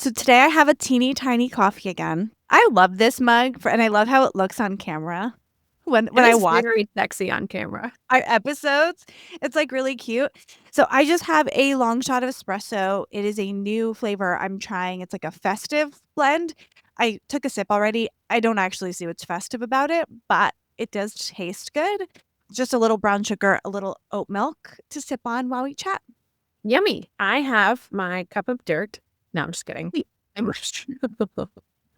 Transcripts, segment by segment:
So today I have a teeny tiny coffee again. I love this mug and I love how it looks on camera when It I is watch very sexy on camera. our episodes. It's like really cute. So I just have a long shot of espresso. It is a new flavor I'm trying. It's like a festive blend. I took a sip already. I don't actually see what's festive about it, but it does taste good. Just a little brown sugar, a little oat milk to sip on while we chat. Yummy. I have my cup of dirt. No, I'm just kidding. My mushroom,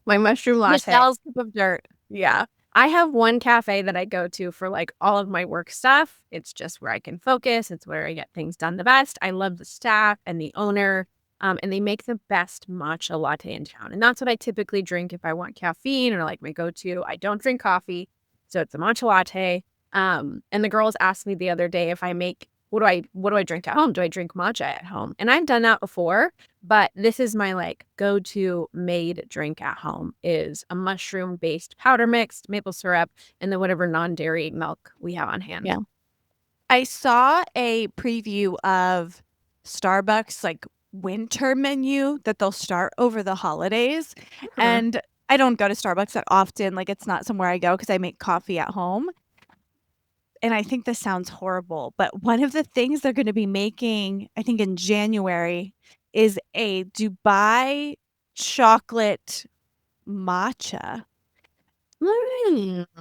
my mushroom latte. Michelle's cup of dirt. Yeah. I have one cafe that I go to for like all of my work stuff. It's just where I can focus. It's where I get things done the best. I love the staff and the owner. And they make the best matcha latte in town. And that's what I typically drink if I want caffeine or like my go-to. I don't drink coffee. So it's a matcha latte. And the girls asked me the other day if I make what do I drink at home? Do I drink matcha at home? And I've done that before, but this is my like go-to made drink at home is a mushroom-based powder mix, maple syrup, and then whatever non-dairy milk we have on hand. Yeah. I saw a preview of Starbucks like winter menu that they'll start over the holidays. And I don't go to Starbucks that often. Like it's not somewhere I go because I make coffee at home. And I think this sounds horrible, but one of the things they're going to be making, I think in January, is a Dubai chocolate matcha.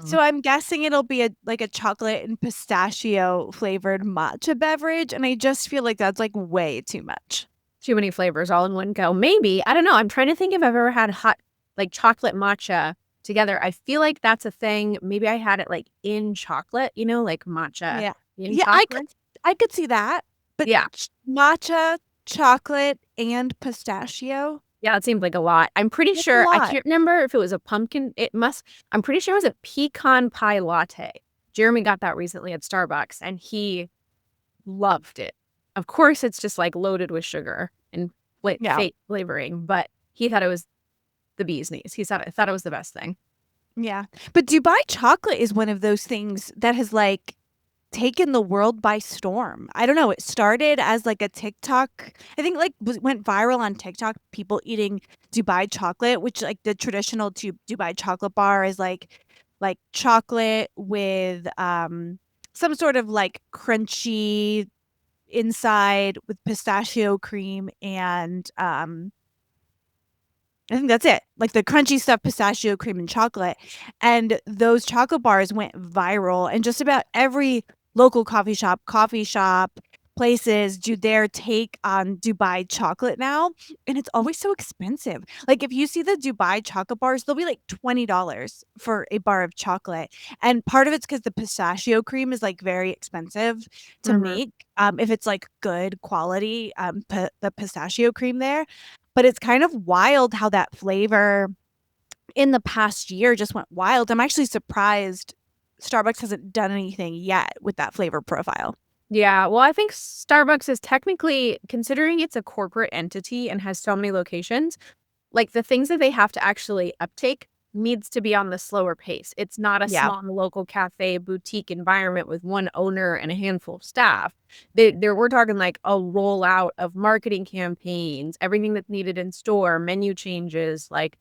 So I'm guessing it'll be a chocolate and pistachio flavored matcha beverage, and I just feel like that's like way too much. Too many flavors all in one go. Maybe. I don't know. I'm trying to think if I've ever had hot, like chocolate matcha together. I feel like that's a thing. Maybe I had it like in chocolate, like matcha Yeah. in Yeah, chocolate. I could see that. But Yeah. matcha, chocolate, and pistachio? Yeah, it seemed like a lot. I'm pretty That's a sure, I lot. can't remember if it was a pumpkin. I'm pretty sure it was a pecan pie latte. Jeremy got that recently at Starbucks and he loved it. Of course, it's just like loaded with sugar and Yeah. fake flavoring, but he thought it was the bee's knees. He thought it was the best thing. Yeah. But Dubai chocolate is one of those things that has like taken the world by storm. I don't know. It started as like a TikTok. I think like went viral on TikTok. People eating Dubai chocolate, which like the traditional Dubai chocolate bar is like chocolate with some sort of like crunchy inside with pistachio cream and I think that's it. Like the crunchy stuff, pistachio cream and chocolate. And those chocolate bars went viral and just about every local coffee shop, places do their take on Dubai chocolate now. And it's always so expensive. Like if you see the Dubai chocolate bars, they'll be like $20 for a bar of chocolate. And part of it's because the pistachio cream is like very expensive to make. If it's like good quality, the pistachio cream there. But it's kind of wild how that flavor in the past year just went wild. I'm actually surprised Starbucks hasn't done anything yet with that flavor profile. Yeah, well, I think Starbucks is technically, considering it's a corporate entity and has so many locations, like the things that they have to actually uptake needs to be on the slower pace. It's not a Yeah. small local cafe boutique environment with one owner and a handful of staff. We're talking like a rollout of marketing campaigns, everything that's needed in store, menu changes, like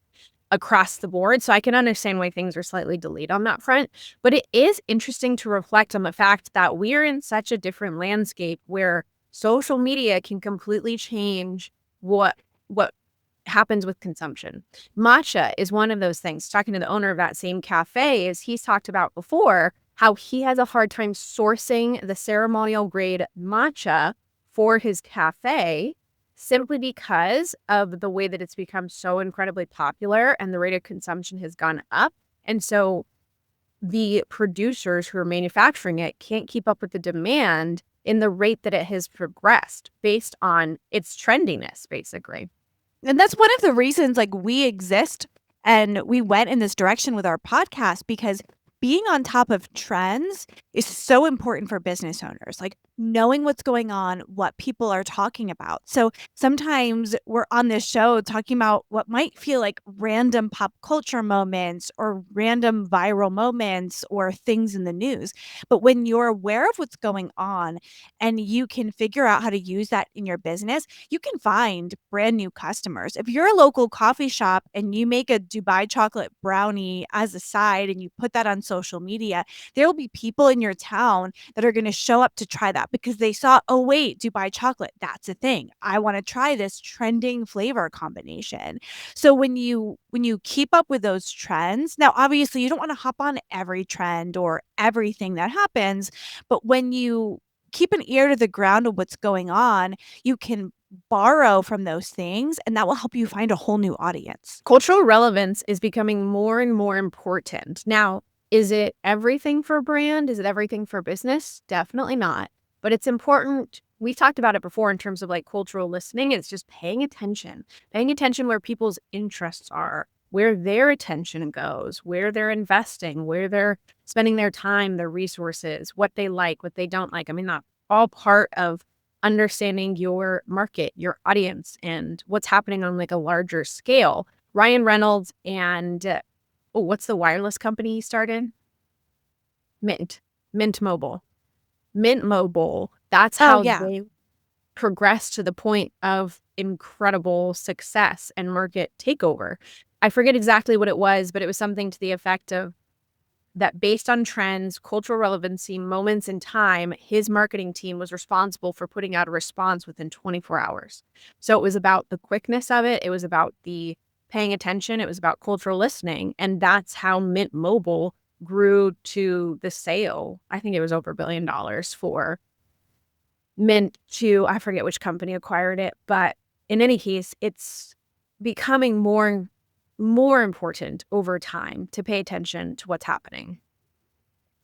across the board. So I can understand why things are slightly delayed on that front. But it is interesting to reflect on the fact that we're in such a different landscape where social media can completely change what happens with consumption. Matcha is one of those things. Talking to the owner of that same cafe, as he's talked about before, how he has a hard time sourcing the ceremonial grade matcha for his cafe simply because of the way that it's become so incredibly popular and the rate of consumption has gone up. And so the producers who are manufacturing it can't keep up with the demand in the rate that it has progressed based on its trendiness, basically. And that's one of the reasons like we exist and we went in this direction with our podcast because being on top of trends is so important for business owners. Like knowing what's going on, what people are talking about. So sometimes we're on this show talking about what might feel like random pop culture moments or random viral moments or things in the news. But when you're aware of what's going on and you can figure out how to use that in your business, you can find brand new customers. If you're a local coffee shop and you make a Dubai chocolate brownie as a side and you put that on social media, there will be people in your town that are going to show up to try that because they saw, oh, wait, Dubai chocolate, that's a thing. I want to try this trending flavor combination. So when you keep up with those trends, now obviously you don't want to hop on every trend or everything that happens, but when you keep an ear to the ground of what's going on, you can borrow from those things and that will help you find a whole new audience. Cultural relevance is becoming more and more important. Now, is it everything for brand? Is it everything for business? Definitely not. But it's important. We've talked about it before in terms of like cultural listening. It's just paying attention where people's interests are, where their attention goes, where they're investing, where they're spending their time, their resources, what they like, what they don't like. I mean, that's all part of understanding your market, your audience, and what's happening on like a larger scale. Ryan Reynolds and what's the wireless company he started? Mint, Mint Mobile, Mint Mobile. That's Oh, how yeah. they progressed to the point of incredible success and market takeover. I forget exactly what it was, but it was something to the effect of that based on trends, cultural relevancy, moments in time, his marketing team was responsible for putting out a response within 24 hours. So it was about the quickness of it. It was about the paying attention. It was about cultural listening. And that's how Mint Mobile grew to the sale. I think it was over $1 billion for Mint to, I forget which company acquired it. But in any case, it's becoming more important over time to pay attention to what's happening.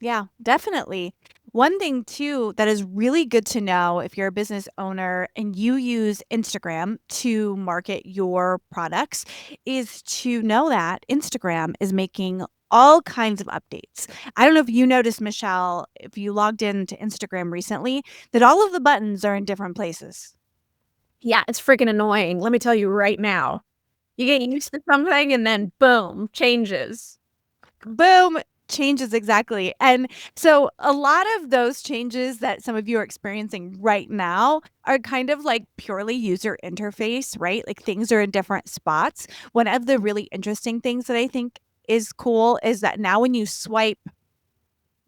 Yeah, definitely. One thing too that is really good to know if you're a business owner and you use Instagram to market your products is to know that Instagram is making all kinds of updates. I don't know if you noticed, Michelle, if you logged into Instagram recently, that all of the buttons are in different places. Yeah, it's freaking annoying. Let me tell you right now. You get used to something and then boom, changes. Boom, changes exactly. And so a lot of those changes that some of you are experiencing right now are kind of like purely user interface, right? Like things are in different spots. One of the really interesting things that I think is cool is that now when you swipe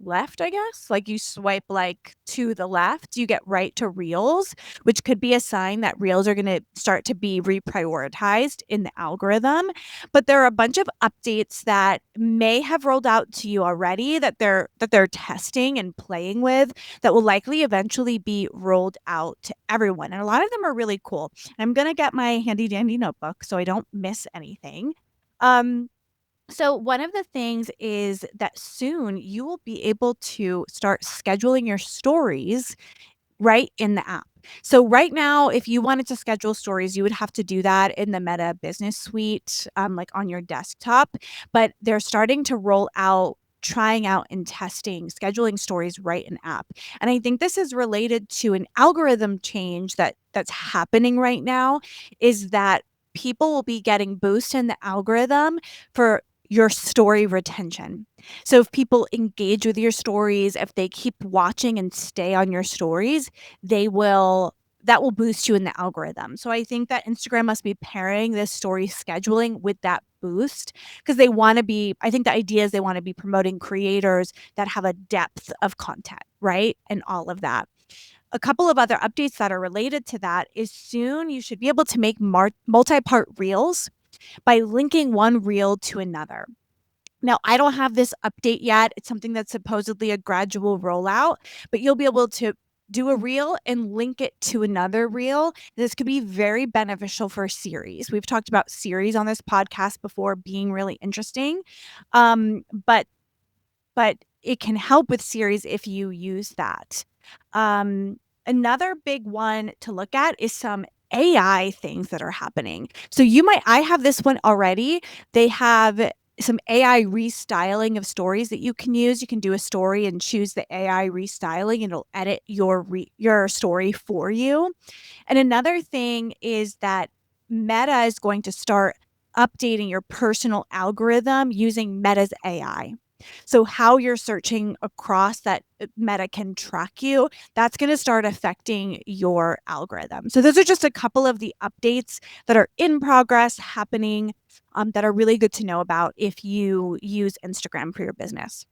left, I guess. Like you swipe like to the left, you get right to Reels, which could be a sign that Reels are going to start to be reprioritized in the algorithm. But there are a bunch of updates that may have rolled out to you already that they're testing and playing with that will likely eventually be rolled out to everyone. And a lot of them are really cool. I'm going to get my handy dandy notebook so I don't miss anything. Um so, one of the things is that soon you will be able to start scheduling your stories right in the app. So, right now, if you wanted to schedule stories, you would have to do that in the Meta Business Suite, like on your desktop. But they're starting to roll out, trying out and testing scheduling stories right in app. And I think this is related to an algorithm change that's happening right now is that people will be getting boost in the algorithm for your story retention. So if people engage with your stories, if they keep watching and stay on your stories, that will boost you in the algorithm. So I think that Instagram must be pairing this story scheduling with that boost because they want to be, I think the idea is they want to be promoting creators that have a depth of content, right? And all of that. A couple of other updates that are related to that is soon you should be able to make multi-part reels by linking one reel to another. Now, I don't have this update yet. It's something that's supposedly a gradual rollout, but you'll be able to do a reel and link it to another reel. This could be very beneficial for series. We've talked about series on this podcast before being really interesting. But it can help with series if you use that. Another big one to look at is some AI things that are happening. So I have this one already. They have some AI restyling of stories that you can use. You can do a story and choose the AI restyling, and it'll edit your story for you. And another thing is that Meta is going to start updating your personal algorithm using Meta's AI. So how you're searching across that, Meta can track you. That's going to start affecting your algorithm. So those are just a couple of the updates that are in progress happening, that are really good to know about if you use Instagram for your business.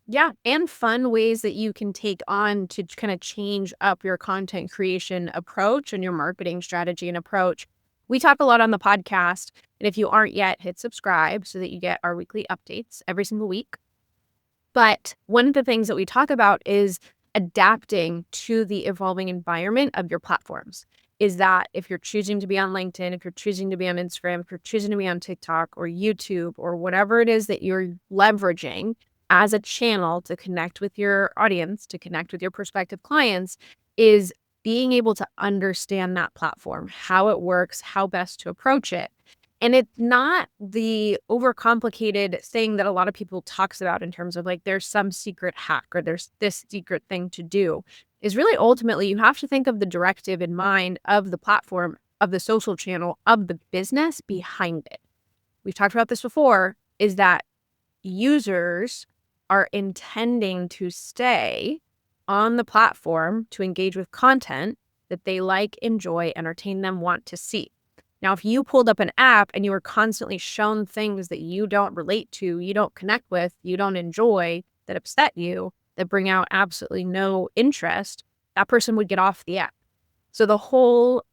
Yeah, and fun ways that you can take on to kind of change up your content creation approach and your marketing strategy and approach. We talk a lot on the podcast, and if you aren't yet, hit subscribe so that you get our weekly updates every single week. But one of the things that we talk about is adapting to the evolving environment of your platforms. Is that if you're choosing to be on LinkedIn, if you're choosing to be on Instagram, if you're choosing to be on TikTok or YouTube or whatever it is that you're leveraging as a channel to connect with your audience, to connect with your prospective clients, is being able to understand that platform, how it works, how best to approach it. And it's not the overcomplicated thing that a lot of people talks about in terms of like there's some secret hack or there's this secret thing to do. Is really ultimately you have to think of the directive in mind of the platform, of the social channel, of the business behind it. We've talked about this before, is that users are intending to stay on the platform to engage with content that they like, enjoy, entertain them, want to see. Now, if you pulled up an app and you were constantly shown things that you don't relate to, you don't connect with, you don't enjoy, that upset you, that bring out absolutely no interest, that person would get off the app. So the whole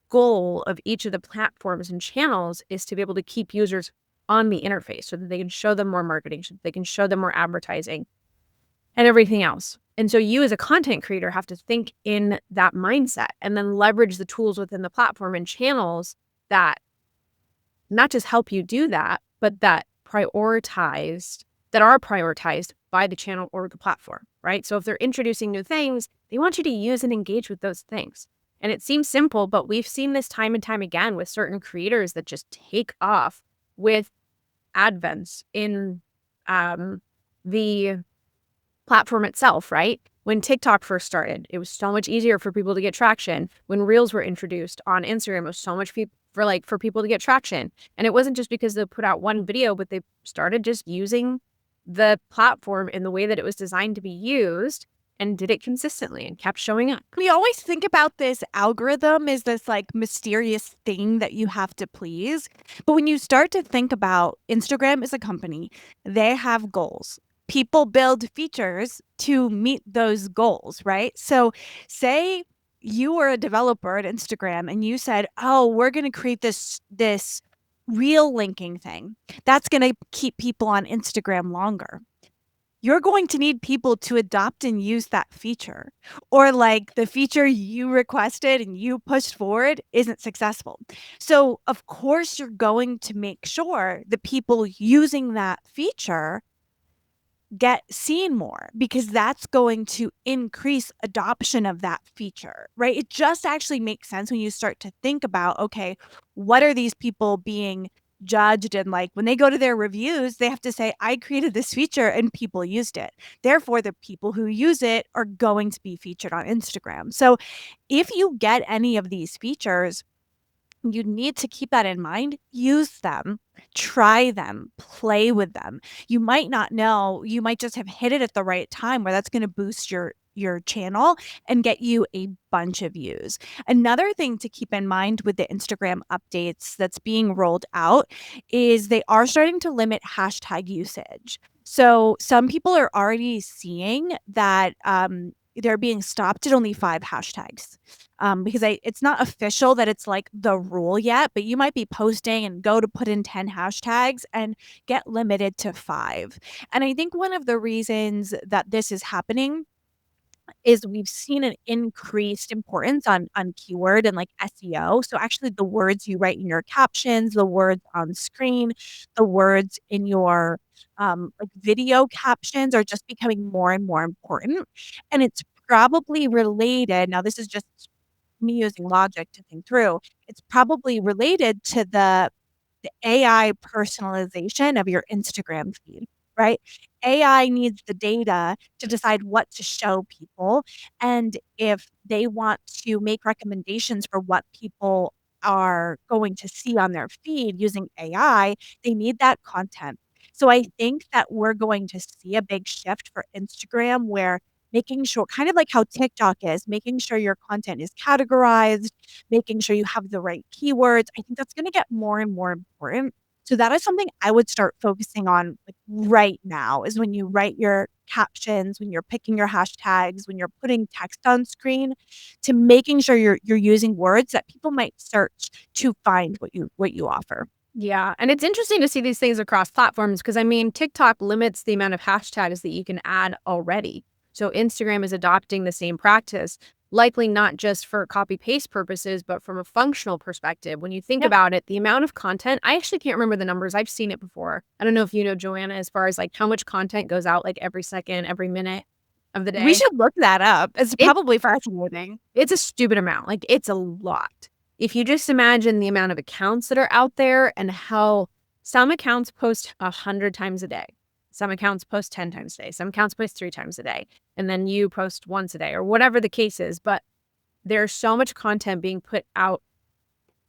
goal of each of the platforms and channels is to be able to keep users on the interface so that they can show them more marketing, so that they can show them more advertising and everything else. And so you as a content creator have to think in that mindset and then leverage the tools within the platform and channels that not just help you do that, but that are prioritized by the channel or the platform, right? So if they're introducing new things, they want you to use and engage with those things. And it seems simple, but we've seen this time and time again with certain creators that just take off with advents in the platform itself, right? When TikTok first started, it was so much easier for people to get traction. When Reels were introduced on Instagram, it was so much for people to get traction. And it wasn't just because they put out one video, but they started just using the platform in the way that it was designed to be used and did it consistently and kept showing up. We always think about this algorithm as this like mysterious thing that you have to please. But when you start to think about Instagram as a company, they have goals. People build features to meet those goals, right? So, say you were a developer at Instagram and you said, "Oh, we're going to create this reel linking thing. That's going to keep people on Instagram longer." You're going to need people to adopt and use that feature. Or like the feature you requested and you pushed forward isn't successful. So, of course, you're going to make sure the people using that feature get seen more because that's going to increase adoption of that feature, right? It just actually makes sense when you start to think about, okay, what are these people being judged? And like when they go to their reviews, they have to say, I created this feature and people used it. Therefore, the people who use it are going to be featured on Instagram. So if you get any of these features, you need to keep that in mind. Use them, try them, play with them. You might not know, you might just have hit it at the right time where that's going to boost your channel and get you a bunch of views. Another thing to keep in mind with the Instagram updates that's being rolled out is they are starting to limit hashtag usage. So some people are already seeing that they're being stopped at only 5 hashtags. Because it's not official that it's like the rule yet, but you might be posting and go to put in 10 hashtags and get limited to 5. And I think one of the reasons that this is happening is we've seen an increased importance on keyword and like SEO. So actually the words you write in your captions, the words on screen, the words in your like video captions are just becoming more and more important. And it's probably related. Now, this is just me using logic to think through. It's probably related to the the AI personalization of your Instagram feed, right? AI needs the data to decide what to show people. And if they want to make recommendations for what people are going to see on their feed using AI, they need that content. So I think that we're going to see a big shift for Instagram where making sure, kind of like how TikTok is, making sure your content is categorized, making sure you have the right keywords. I think that's going to get more and more important. So that is something I would start focusing on like right now is when you write your captions, when you're picking your hashtags, when you're putting text on screen, to making sure you're using words that people might search to find what you offer. Yeah, and it's interesting to see these things across platforms because I mean, TikTok limits the amount of hashtags that you can add already. So Instagram is adopting the same practice, likely not just for copy paste purposes, but from a functional perspective. When you think Yep. about it, the amount of content, I actually can't remember the numbers. I've seen it before. I don't know if you know, Joanna, as far as like how much content goes out like every second, every minute of the We day. should look that up. It's It probably fascinating. it's a stupid amount, like, it's a lot. If you just imagine the amount of accounts that are out there and how some accounts post 100 times a day, some accounts post 10 times a day, some accounts post 3 times a day, and then you post once a day or whatever the case is, but there's so much content being put out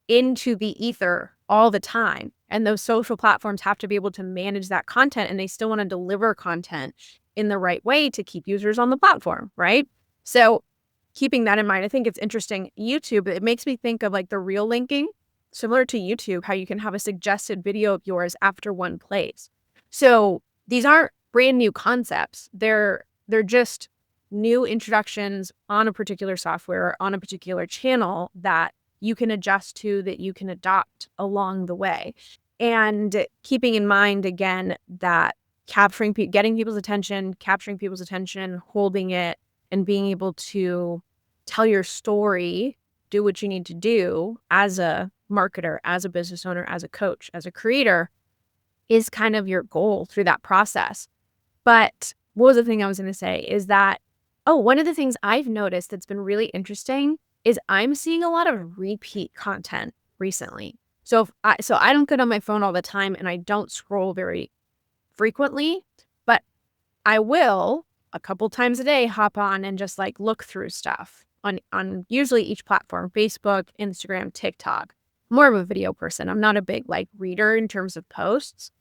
into the ether all the time, and those social platforms have to be able to manage that content, and they still wanna deliver content in the right way to keep users on the platform, right? So keeping that in mind, I think it's interesting. YouTube, it makes me think of like the reel linking, similar to YouTube, how you can have a suggested video of yours after one plays. So these aren't brand new concepts. They're just new introductions on a particular software, on a particular channel that you can adjust to, that you can adopt along the way. And keeping in mind again that getting people's attention, capturing people's attention, holding it, and being able to tell your story, do what you need to do as a marketer, as a business owner, as a coach, as a creator is kind of your goal through that process. But what was the thing I was going to say is that, oh, one of the things I've noticed that's been really interesting is I'm seeing a lot of repeat content recently. So I don't get on my phone all the time and I don't scroll very frequently, but I will a couple times a day hop on and just like look through stuff on usually each platform, Facebook, Instagram, TikTok. More of a video person. I'm not a big like reader in terms of posts.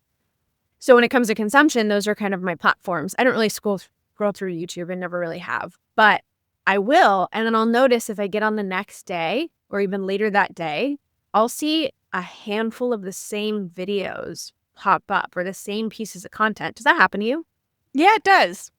So when it comes to consumption, those are kind of my platforms. I don't really scroll through YouTube and never really have, but I will. And then I'll notice if I get on the next day or even later that day, I'll see a handful of the same videos pop up or the same pieces of content. Does that happen to you? Yeah, it does.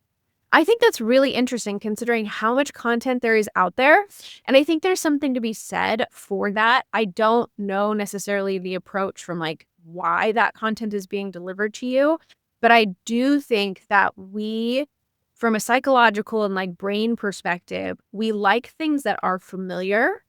I think that's really interesting considering how much content there is out there. And I think there's something to be said for that. I don't know necessarily the approach from like why that content is being delivered to you, but I do think that from a psychological and like brain perspective, we like things that are familiar.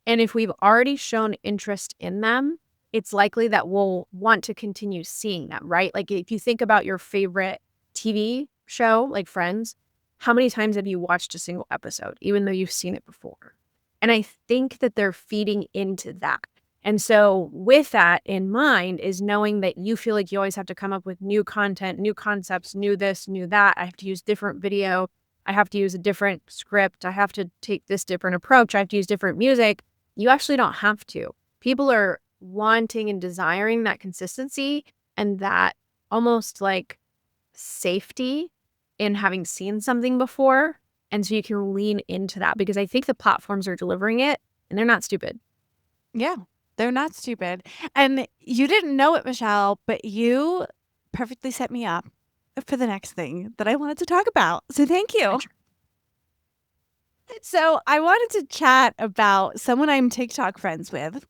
And if we've already shown interest in them, it's likely that we'll want to continue seeing them, right? Like if you think about your favorite TV show, like Friends, how many times have you watched a single episode, even though you've seen it before? And I think that they're feeding into that. And so with that in mind is knowing that you feel like you always have to come up with new content, new concepts, new this, new that. I have to use different video. I have to use a different script. I have to take this different approach. I have to use different music. You actually don't have to. People are wanting and desiring that consistency and that almost like safety in having seen something before. And so you can lean into that because I think the platforms are delivering it and they're not stupid. Yeah, they're not stupid. And you didn't know it, Michelle, but you perfectly set me up for the next thing that I wanted to talk about. So thank you. So I wanted to chat about someone I'm TikTok friends with.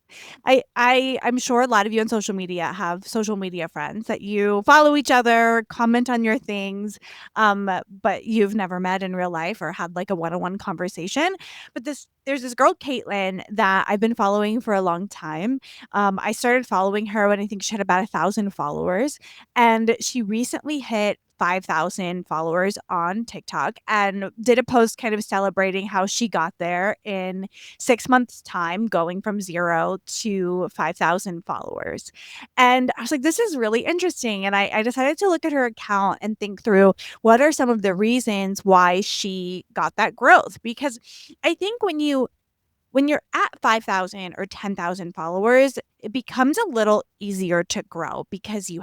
I'm sure a lot of you on social media have social media friends that you follow each other, comment on your things, but you've never met in real life or had like a one-on-one conversation. But there's this girl, Caitlin, that I've been following for a long time. I started following her when I think she had about 1,000 followers, and she recently hit 5,000 followers on TikTok and did a post kind of celebrating how she got there in 6 months' time, going from 0 to 5,000 followers. And I was like, this is really interesting. And I decided to look at her account and think through what are some of the reasons why she got that growth. Because I think when you're at 5,000 or 10,000 followers, it becomes a little easier to grow because you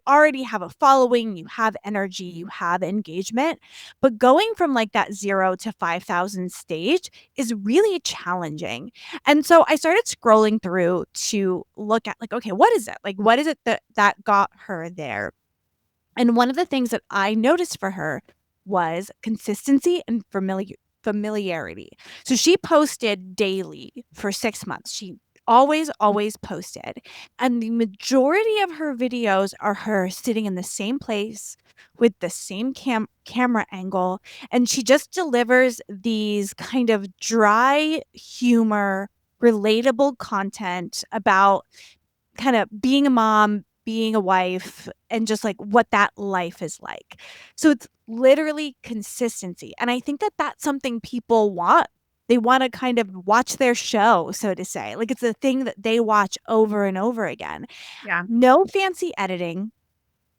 already have a following, you have energy, you have engagement. But going from like that 0 to 5,000 stage is really challenging. And so I started scrolling through to look at like, okay, what is it? Like, what is it that got her there? And one of the things that I noticed for her was consistency and familiarity. So she posted daily for 6 months. She always posted. And the majority of her videos are her sitting in the same place with the same camera angle. And she just delivers these kind of dry humor, relatable content about kind of being a mom, being a wife, and just like what that life is like. So it's literally consistency. And I think that that's something people want. They want to kind of watch their show, so to say. Like it's a thing that they watch over and over again. Yeah. No fancy editing,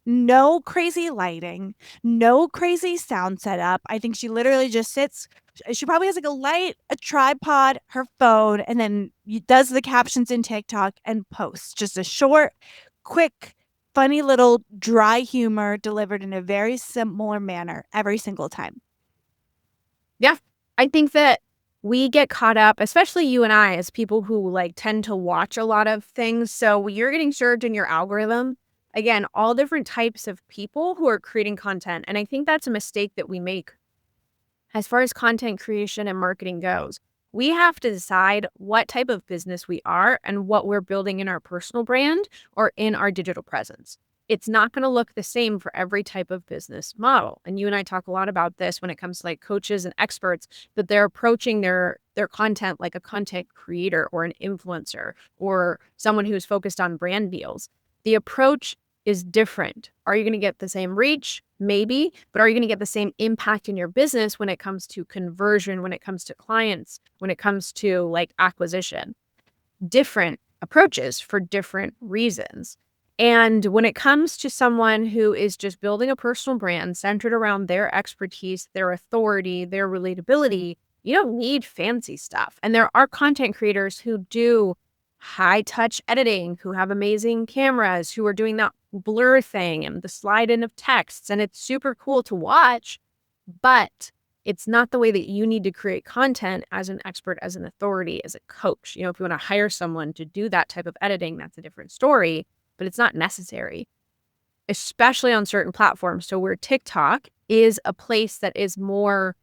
no crazy lighting, no crazy sound setup. I think she literally just sits. She probably has like a light, a tripod, her phone, and then does the captions in TikTok and posts. Just a short, quick, funny little dry humor delivered in a very similar manner every single time. Yeah. I think that we get caught up, especially you and I, as people who like tend to watch a lot of things. So you're getting served in your algorithm. Again, all different types of people who are creating content. And I think that's a mistake that we make as far as content creation and marketing goes. We have to decide what type of business we are and what we're building in our personal brand or in our digital presence. It's not going to look the same for every type of business model. And you and I talk a lot about this when it comes to like coaches and experts, that they're approaching their content like a content creator or an influencer or someone who's focused on brand deals. The approach is different. Are you going to get the same reach? Maybe, but are you going to get the same impact in your business when it comes to conversion, when it comes to clients, when it comes to like acquisition? Different approaches for different reasons. And when it comes to someone who is just building a personal brand centered around their expertise, their authority, their relatability, you don't need fancy stuff. And there are content creators who do high touch editing, who have amazing cameras, who are doing that blur thing and the slide in of texts. And it's super cool to watch, but it's not the way that you need to create content as an expert, as an authority, as a coach. If you want to hire someone to do that type of editing, that's a different story, but it's not necessary, especially on certain platforms. So where TikTok is a place that is more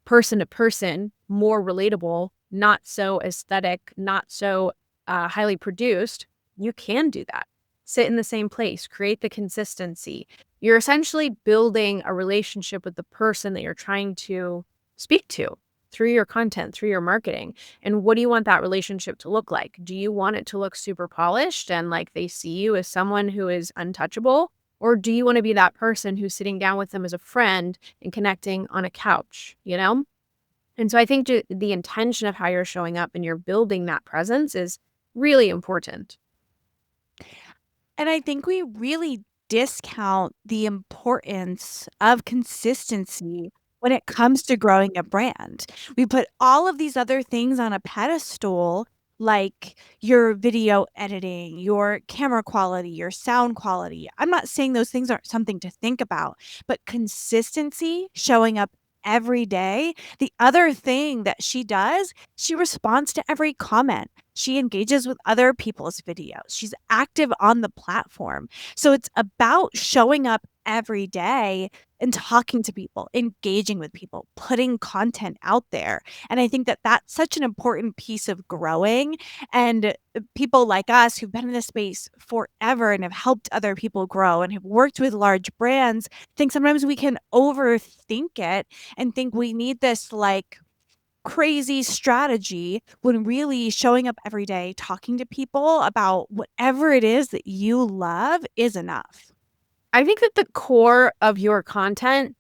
person to person, more relatable, not so aesthetic, not so highly produced, you can do that. Sit in the same place, create the consistency. You're essentially building a relationship with the person that you're trying to speak to through your content, through your marketing. And what do you want that relationship to look like? Do you want it to look super polished and like they see you as someone who is untouchable? Or do you want to be that person who's sitting down with them as a friend and connecting on a couch, And so I think the intention of how you're showing up and you're building that presence is really important. And I think we really discount the importance of consistency when it comes to growing a brand. We put all of these other things on a pedestal, like your video editing, your camera quality, your sound quality. I'm not saying those things aren't something to think about, but consistency, showing up every day. The other thing that she does, she responds to every comment. She engages with other people's videos. She's active on the platform. So it's about showing up every day and talking to people, engaging with people, putting content out there. And I think that that's such an important piece of growing. And people like us who've been in this space forever and have helped other people grow and have worked with large brands think sometimes we can overthink it and think we need this like crazy strategy when really showing up every day, talking to people about whatever it is that you love is enough. I think that the core of your content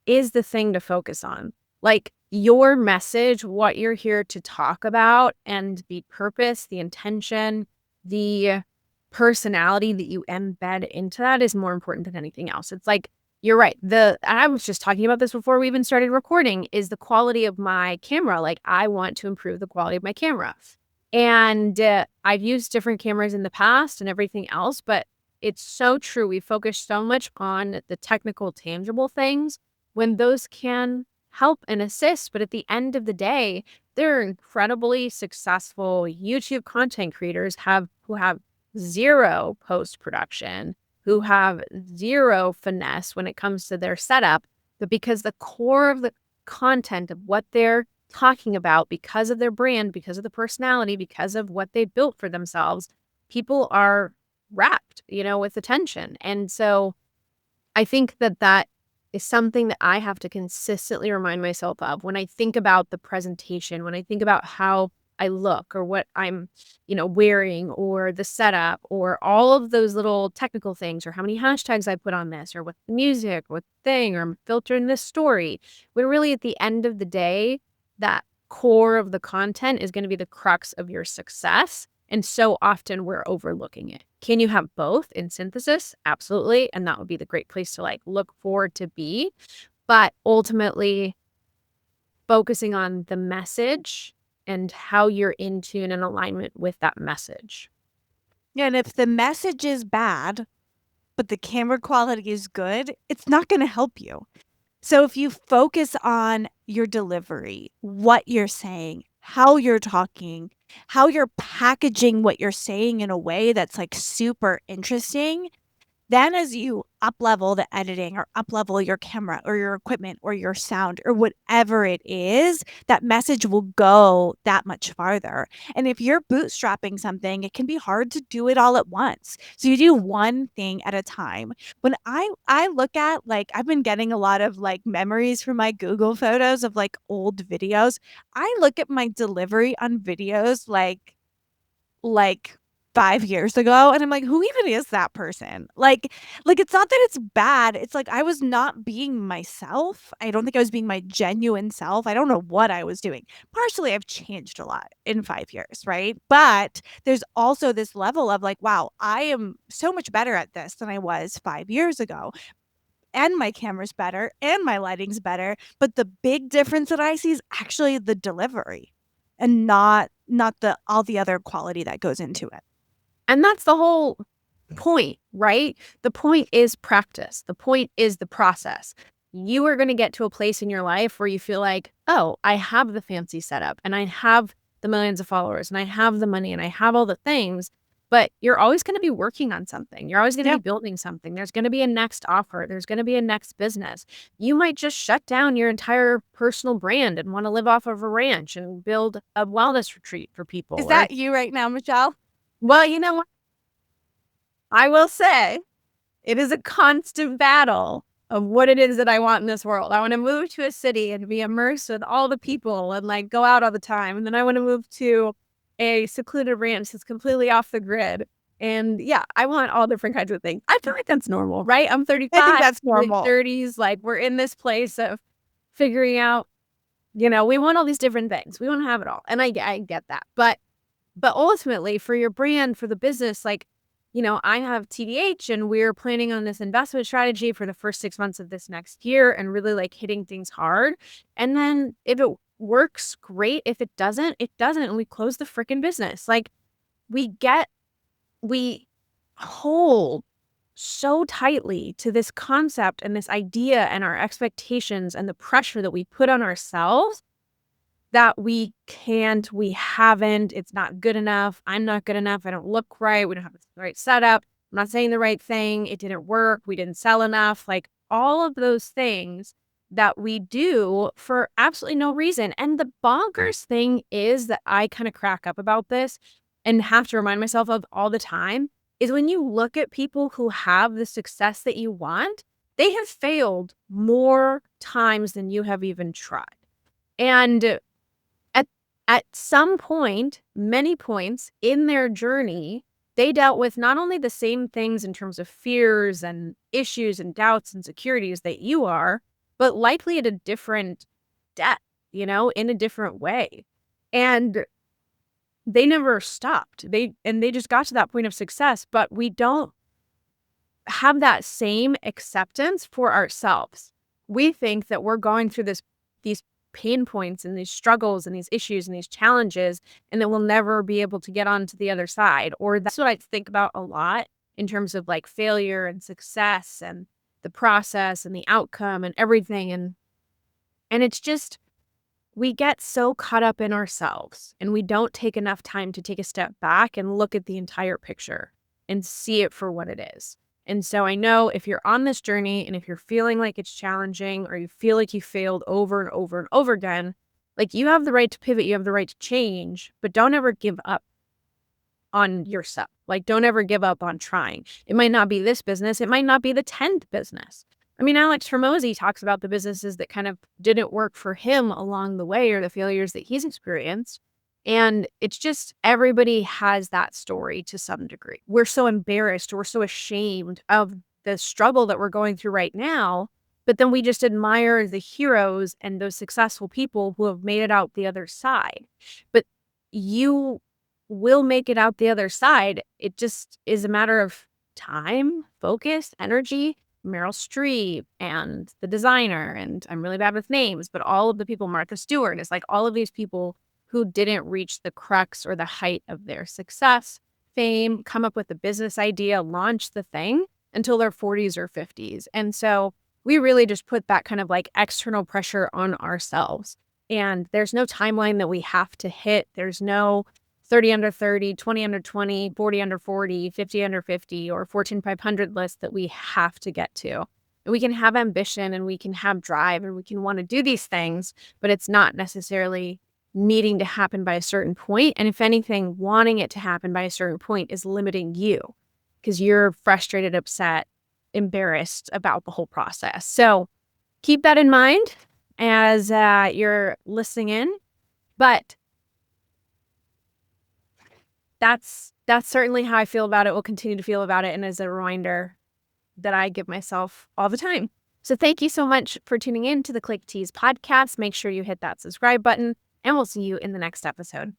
is the thing to focus on. Like your message, what you're here to talk about, and the purpose, the intention, the personality that you embed into that is more important than anything else. It's like, you're right. I was just talking about this before we even started recording, is the quality of my camera. Like, I want to improve the quality of my camera. And I've used different cameras in the past and everything else, but it's so true. We focus so much on the technical, tangible things when those can help and assist. But at the end of the day, there are incredibly successful YouTube content creators who have zero post-production, who have zero finesse when it comes to their setup. But because the core of the content of what they're talking about, because of their brand, because of the personality, because of what they built for themselves, people are wrapped, with attention. And so I think that that is something that I have to consistently remind myself of when I think about the presentation, when I think about how I look or what I'm, wearing, or the setup, or all of those little technical things, or how many hashtags I put on this, or what the music, what thing, or I'm filtering this story. When really at the end of the day, that core of the content is going to be the crux of your success. And so often we're overlooking it. Can you have both in synthesis? Absolutely. And that would be the great place to look forward to be. But ultimately, focusing on the message and how you're in tune and alignment with that message. Yeah, and if the message is bad, but the camera quality is good, it's not going to help you. So if you focus on your delivery, what you're saying, how you're talking, how you're packaging what you're saying in a way that's like super interesting, then as you up level the editing or up level your camera or your equipment or your sound or whatever it is, that message will go that much farther. And if you're bootstrapping something, it can be hard to do it all at once. So you do one thing at a time. When I look at, like, I've been getting a lot of like memories from my Google photos of like old videos. I look at my delivery on videos like 5 years ago, and I'm like, "Who even is that person?" Like, it's not that it's bad, it's like I was not being myself. I don't think I was being my genuine self. I don't know what I was doing. Partially, I've changed a lot in 5 years, right? But there's also this level of like, "Wow, I am so much better at this than I was 5 years ago, and my camera's better, and my lighting's better." But the big difference that I see is actually the delivery and not the all the other quality that goes into it. And that's the whole point, right? The point is practice. The point is the process. You are going to get to a place in your life where you feel like, oh, I have the fancy setup, and I have the millions of followers, and I have the money, and I have all the things. But you're always going to be working on something. You're always going to Yeah. be building something. There's going to be a next offer. There's going to be a next business. You might just shut down your entire personal brand and want to live off of a ranch and build a wellness retreat for people. Is Or, that you right now, Michelle? well, you know what? I will say it is a constant battle of what it is that I want in this world. I want to move to a city and be immersed with all the people and go out all the time. And then I want to move to a secluded ranch that's completely off the grid. And yeah, I want all different kinds of things. I feel like that's normal, right? I'm I think 35, that's late normal. 30s. Like, we're in this place of figuring out, we want all these different things. We want to have it all. And I get that. But ultimately, for your brand, for the business, I have TDH, and we're planning on this investment strategy for the first 6 months of this next year, and really hitting things hard. And then if it works, great. If it doesn't, it doesn't. And we close the freaking business. We get, we hold so tightly to this concept and this idea and our expectations and the pressure that we put on ourselves that we can't, we haven't, it's not good enough, I'm not good enough, I don't look right, we don't have the right setup, I'm not saying the right thing, it didn't work, we didn't sell enough, all of those things that we do for absolutely no reason. And the bonkers thing is that I kind of crack up about this and have to remind myself of all the time is when you look at people who have the success that you want, they have failed more times than you have even tried. And at some point, many points in their journey, they dealt with not only the same things in terms of fears and issues and doubts and insecurities that you are, but likely at a different depth, in a different way. And they never stopped. They just got to that point of success, but we don't have that same acceptance for ourselves. We think that we're going through these pain points and these struggles and these issues and these challenges, and that we'll never be able to get on to the other side. Or that's what I think about a lot in terms of like failure and success and the process and the outcome and everything. And it's just, we get so caught up in ourselves and we don't take enough time to take a step back and look at the entire picture and see it for what it is. And so I know if you're on this journey and if you're feeling like it's challenging or you feel like you failed over and over and over again, like you have the right to pivot, you have the right to change, but don't ever give up on yourself. Like don't ever give up on trying. It might not be this business. It might not be the 10th business. I mean, Alex Hormozy talks about the businesses that kind of didn't work for him along the way or the failures that he's experienced. And it's just everybody has that story to some degree. We're so embarrassed, we're so ashamed of the struggle that we're going through right now. But then we just admire the heroes and those successful people who have made it out the other side. But you will make it out the other side. It just is a matter of time, focus, energy. Meryl Streep and the designer, and I'm really bad with names, but all of the people, Martha Stewart, is like all of these people who didn't reach the crux or the height of their success, fame, come up with a business idea, launch the thing until their 40s or 50s. And so we really just put that kind of like external pressure on ourselves. And there's no timeline that we have to hit. There's no 30 under 30, 20 under 20, 40 under 40, 50 under 50, or Fortune 500 list that we have to get to. And we can have ambition and we can have drive and we can want to do these things, but it's not necessarily needing to happen by a certain point. And if anything, wanting it to happen by a certain point is limiting you because you're frustrated, upset, embarrassed about the whole process. So keep that in mind as you're listening in. But that's certainly how I feel about it. We'll continue to feel about it. And as a reminder that I give myself all the time. So thank you so much for tuning in to the Click Tease podcast. Make sure you hit that subscribe button and we'll see you in the next episode.